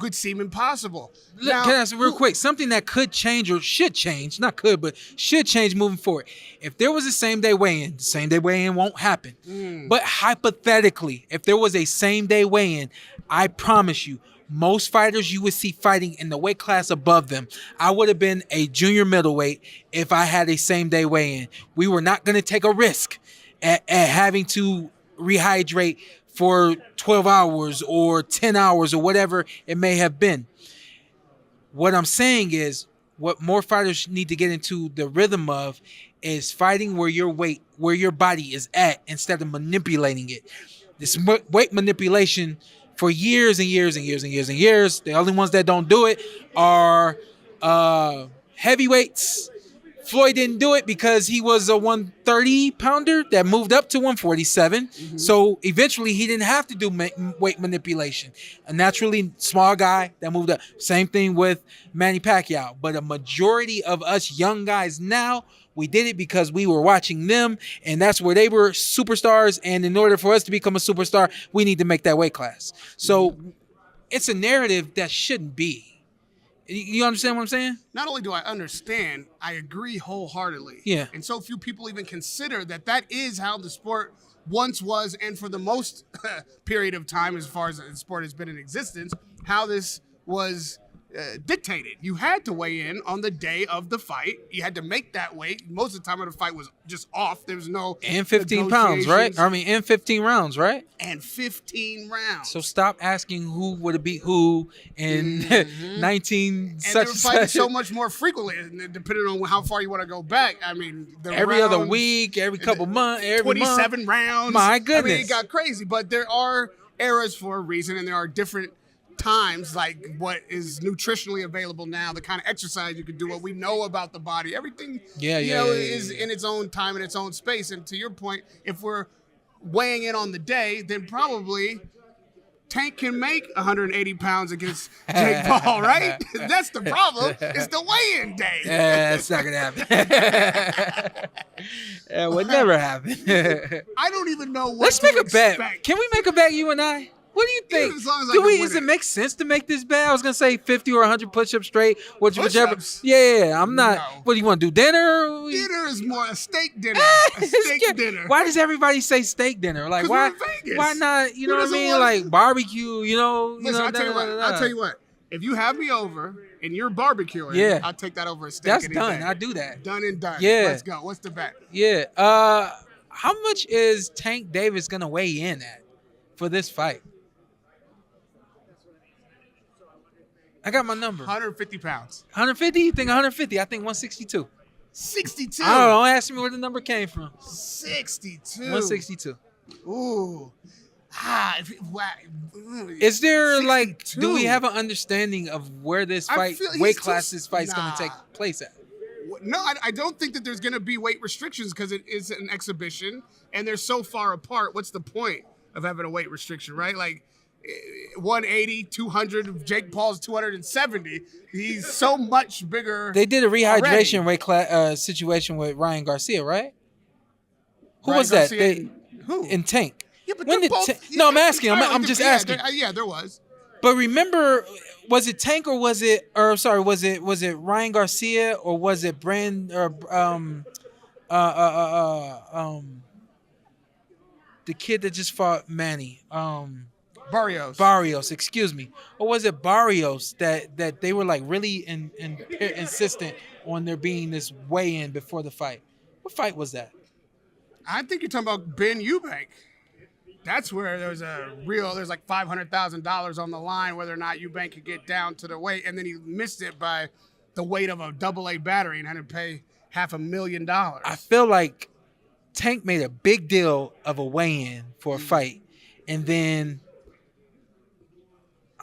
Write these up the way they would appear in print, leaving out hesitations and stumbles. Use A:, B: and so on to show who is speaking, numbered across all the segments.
A: could seem impossible.
B: Look, can I ask real quick? Something that could change or should change, not could, but should change moving forward. If there was a same-day weigh-in, the same-day weigh-in won't happen. But hypothetically, if there was a same-day weigh-in, I promise you, most fighters you would see fighting in the weight class above them, I would have been a junior middleweight if I had a same-day weigh-in. We were not going to take a risk at having to rehydrate for 12 hours or 10 hours or whatever it may have been. What I'm saying is what more fighters need to get into the rhythm of is fighting where your weight, where your body is at instead of manipulating it. This weight manipulation for years and years and years and years and years. The only ones that don't do it are heavyweights. Floyd didn't do it because he was a 130-pounder that moved up to 147. So eventually he didn't have to do weight manipulation. A naturally small guy that moved up. Same thing with Manny Pacquiao. But a majority of us young guys now, we did it because we were watching them, and that's where they were superstars. And in order for us to become a superstar, we need to make that weight class. So it's a narrative that shouldn't be. You understand what I'm saying?
A: Not only do I understand, I agree wholeheartedly.
B: Yeah.
A: And so few people even consider that that is how the sport once was, and for the most period of time, as far as the sport has been in existence, how this was dictated. You had to weigh in on the day of the fight. You had to make that weight. Most of the time when the fight was just off, there was no
B: and 15 pounds, right? I mean, in 15 rounds, right?
A: And 15 rounds.
B: So stop asking who would have beat who in 19
A: and
B: such
A: they were fighting
B: such.
A: so much more frequently, depending on how far you want to go back. I mean,
B: every other week, every couple months, every
A: 27 rounds.
B: My goodness.
A: I mean, it got crazy. But there are eras for a reason, and there are different times, like what is nutritionally available now, the kind of exercise you can do, what we know about the body, everything is in its own time and its own space. And to your point, if we're weighing in on the day, then probably Tank can make 180 pounds against Jake Paul, right? That's the problem. It's the weigh-in day.
B: That's not gonna happen. It would never happen.
A: I don't even know what
B: Let's
A: to
B: make a
A: expect.
B: bet. Can we make a bet, you and I? What do you think?
A: As long as I can win
B: Does it
A: it.
B: make sense to make this bet? I was gonna say 50 or 100 push-ups straight, whichever.
A: Push-ups?
B: Yeah, I'm not.
A: No.
B: What do you want to do? Dinner?
A: Dinner is more a steak dinner. A
B: It's
A: steak
B: good.
A: dinner.
B: Why does everybody say steak dinner? Like
A: 'Cause
B: why?
A: we're in Vegas.
B: Why not? You
A: Who
B: know what I
A: doesn't
B: mean?
A: want-
B: Like barbecue.
A: Listen, I'll tell you what. If you have me over and you're barbecuing,
B: Yeah.
A: I'll take that over a steak.
B: That's
A: any
B: done.
A: day.
B: I do that.
A: Done and done.
B: Yeah.
A: Let's go. What's the bet?
B: Yeah. How much is Tank Davis gonna weigh in at for this fight? I got my number.
A: 150 pounds.
B: 150? You think 150? I think 162.
A: 62.
B: I don't know. Ask me where the number came from.
A: 62.
B: 162.
A: Ooh.
B: Is there
A: 62.
B: like, do we have an understanding of where this
A: I
B: fight,
A: feel he's
B: weight
A: too-
B: class this fight's going
A: Nah.
B: to take place at?
A: No, I don't think that there's going to be weight restrictions because it is an exhibition and they're so far apart. What's the point of having a weight restriction, right? Like 180, 200, Jake Paul's 270. He's so much bigger.
B: They did a rehydration
A: already.
B: weight class situation with Ryan Garcia, right? Who
A: Ryan
B: was that?
A: Garcia who?
B: In Tank.
A: Yeah, but
B: When
A: they're
B: did
A: both,
B: Ta- No, I'm asking. I'm
A: entirely
B: just
A: different.
B: asking.
A: Yeah, there was.
B: But remember, was it Tank or was it? Or sorry, was it Ryan Garcia or was it the kid that just fought Manny? Barrios, excuse me. Or was it Barrios that they were like really insistent on there being this weigh-in before the fight? What fight was that?
A: I think you're talking about Ben Eubank. That's where there's like $500,000 on the line, whether or not Eubank could get down to the weight, and then he missed it by the weight of a AA battery and had to pay $500,000.
B: I feel like Tank made a big deal of a weigh-in for a fight, and then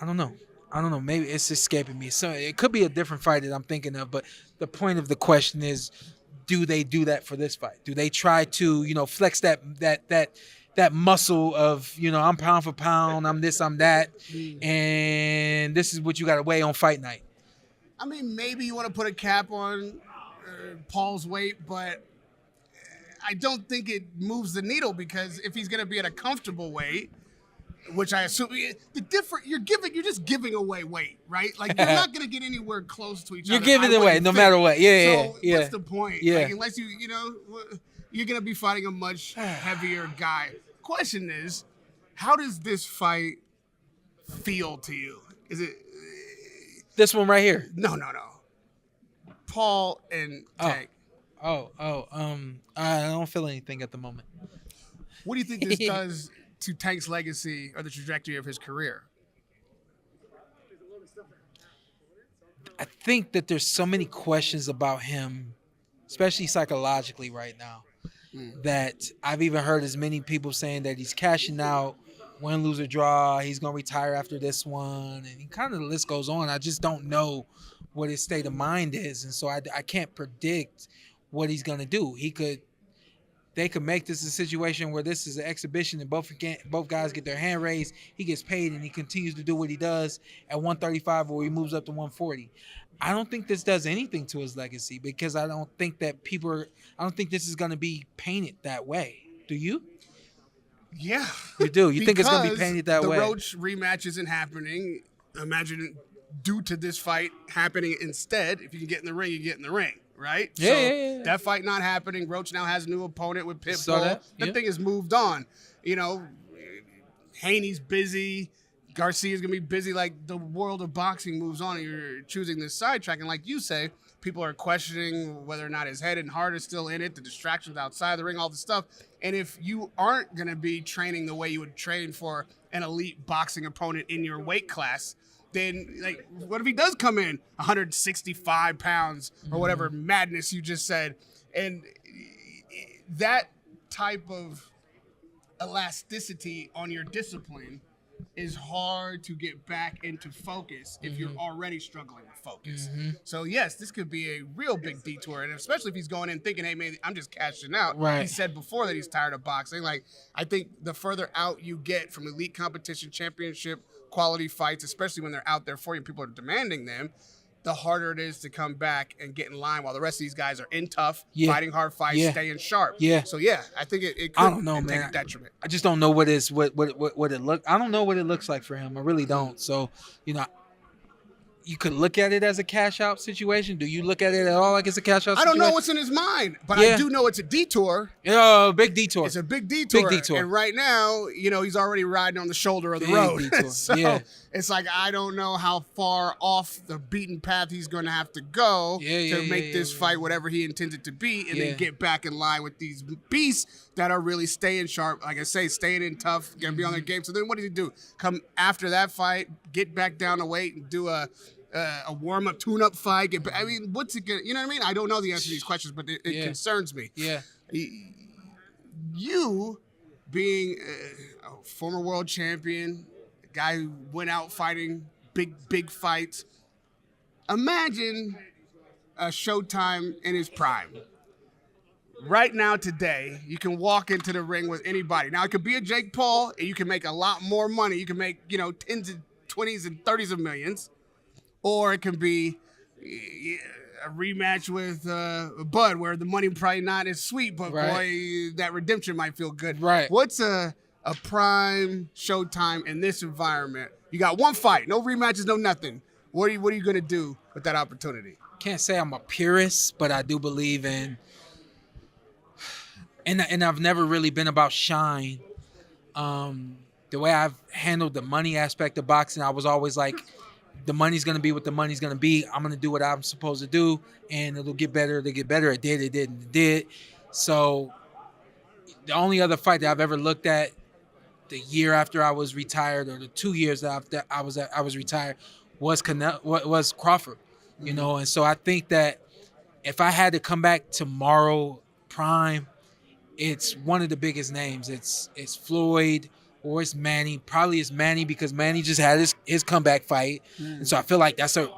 B: I don't know. Maybe it's escaping me. So it could be a different fight that I'm thinking of, but the point of the question is, do they do that for this fight? Do they try to, flex that muscle of, I'm pound for pound, I'm this, I'm that, and this is what you got to weigh on fight night?
A: I mean, maybe you want to put a cap on Paul's weight, but I don't think it moves the needle because if he's going to be at a comfortable weight, which I assume you're just giving away weight, right? Like you're not gonna get anywhere close to each other.
B: You're giving it away no matter what. Yeah.
A: What's the point? Yeah. Like, unless you're gonna be fighting a much heavier guy. Question is, how does this fight feel to you? Is it
B: this one right here?
A: No. Paul and Tank.
B: I don't feel anything at the moment.
A: What do you think this does to Tank's legacy or the trajectory of his career?
B: I think that there's so many questions about him, especially psychologically right now, that I've even heard as many people saying that he's cashing out, win, lose, or draw. He's going to retire after this one. And kind of the list goes on. I just don't know what his state of mind is. And so I can't predict what he's going to do. They could make this a situation where this is an exhibition and both guys get their hand raised. He gets paid and he continues to do what he does at 135 or he moves up to 140. I don't think this does anything to his legacy because I don't think this is going to be painted that way. Do you?
A: Yeah.
B: You do. You think it's going to be painted that way?
A: The Roach rematch isn't happening. Imagine due to this fight happening instead. If you can get in the ring, you get in the ring. Right?
B: Yeah.
A: That fight not happening. Roach now has a new opponent with Pitbull. That thing has moved on. Haney's busy. Garcia's going to be busy. Like, the world of boxing moves on, and you're choosing this sidetrack. And like you say, people are questioning whether or not his head and heart is still in it, the distractions outside the ring, all the stuff. And if you aren't going to be training the way you would train for an elite boxing opponent in your weight class, then, like, what if he does come in 165 pounds or whatever madness you just said? And that type of elasticity on your discipline is hard to get back into focus if you're already struggling with focus. So, yes, this could be a real big detour, and especially if he's going in thinking, hey, man, I'm just cashing out.
B: Right.
A: He said before that he's tired of boxing. Like, I think the further out you get from elite competition, championship, quality fights, especially when they're out there for you and people are demanding them, the harder it is to come back and get in line while the rest of these guys are in tough, fighting hard fights, staying sharp.
B: Yeah.
A: So I think it could
B: I don't know,
A: take
B: man.
A: a detriment.
B: I just don't know what it look. I don't know what it looks like for him. I really don't. So, you could look at it as a cash out situation. Do you look at it at all like it's a cash out situation?
A: I don't know what's in his mind, but I do know it's a detour.
B: Big detour.
A: It's a big detour. And right now, he's already riding on the shoulder of the road. So it's like, I don't know how far off the beaten path he's going to have to go to make this fight whatever he intends it to be and then get back in line with these beasts that are really staying sharp. Like I say, staying in tough, going to be on their game. So then what does he do? Come after that fight, get back down to weight and do a warm-up, tune-up fight. What's it gonna? You know what I mean? I don't know the answer to these questions, but it concerns me.
B: Yeah.
A: You being a former world champion, a guy who went out fighting big fights. Imagine a Showtime in his prime. Right now, today, you can walk into the ring with anybody. Now, it could be a Jake Paul, and you can make a lot more money. You can make, tens and 20s and 30s of millions. Or it can be a rematch with Bud, where the money probably not as sweet, but boy, that redemption might feel good.
B: Right.
A: What's a prime Showtime in this environment? You got one fight, no rematches, no nothing. What are you going to do with that opportunity?
B: Can't say I'm a purist, but I do believe in, and I've never really been about shine. The way I've handled the money aspect of boxing, I was always like, the money's going to be what the money's going to be. I'm going to do what I'm supposed to do, and it'll get better. It'll get better. It did. So the only other fight that I've ever looked at the year after I was retired, or the 2 years after I was retired, was Crawford. And so I think that if I had to come back tomorrow, prime, it's one of the biggest names. It's Floyd. Or it's Manny. Probably it's Manny because Manny just had his comeback fight, and so I feel like that's a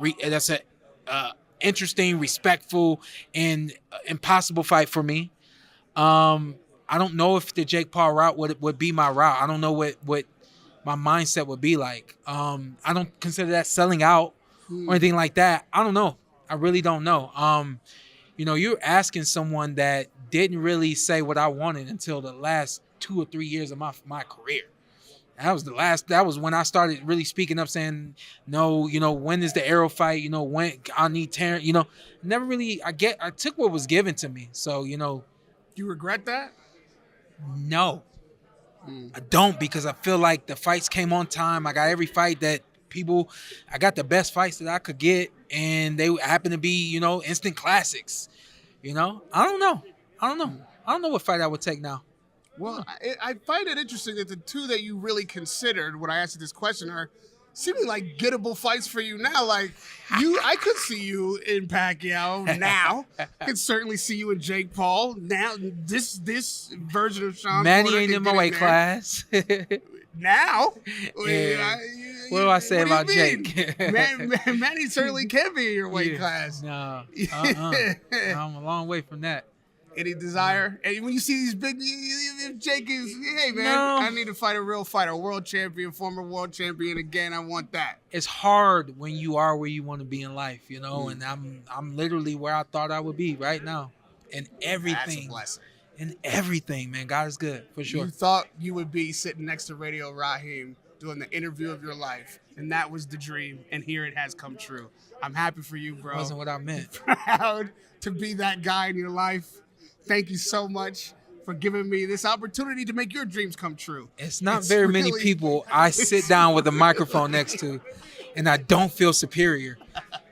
B: interesting, respectful, and impossible fight for me. I don't know if the Jake Paul route would be my route. I don't know what my mindset would be like. I don't consider that selling out or anything like that. I don't know. I really don't know. You're asking someone that didn't really say what I wanted until the last 2 or 3 years of my career. That was when I started really speaking up, saying, no, when is the Arrow fight? When I need Terence, never really, I took what was given to me. So,
A: You regret that?
B: No, I don't, because I feel like the fights came on time. I got every fight that I got the best fights that I could get, and they happen to be, instant classics. I don't know. I don't know what fight I would take now.
A: Well, I find it interesting that the two that you really considered when I asked you this question are seeming like gettable fights for you now. Like I could see you in Pacquiao now. I could certainly see you in Jake Paul now. This version of Shawn.
B: Manny ain't in my weight class.
A: Now,
B: yeah. What do I say about Jake?
A: Manny certainly can be in your weight class.
B: No, I'm a long way from that.
A: Any desire? And when you see these big, if Jake is, hey man,
B: No.
A: I need to fight a real fighter, world champion, former world champion again. I want that.
B: It's hard when you are where you want to be in life, and I'm literally where I thought I would be right now, and everything.
A: That's a blessing.
B: And everything, man. God is good, for sure.
A: You thought you would be sitting next to Radio Rahim doing the interview of your life, and that was the dream, and here it has come true. I'm happy for you, bro.
B: Wasn't what I meant.
A: Proud to be that guy in your life. Thank you so much for giving me this opportunity to make your dreams come true.
B: It's not very many people I sit down with a microphone next to, and I don't feel superior.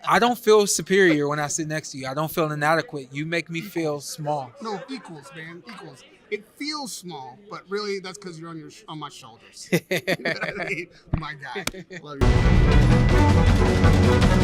B: I don't feel superior when I sit next to you. I don't feel inadequate. You make me feel small.
A: No, equals, man, equals. It feels small, but really that's because you're on my shoulders. You know what I mean? My guy. Love you.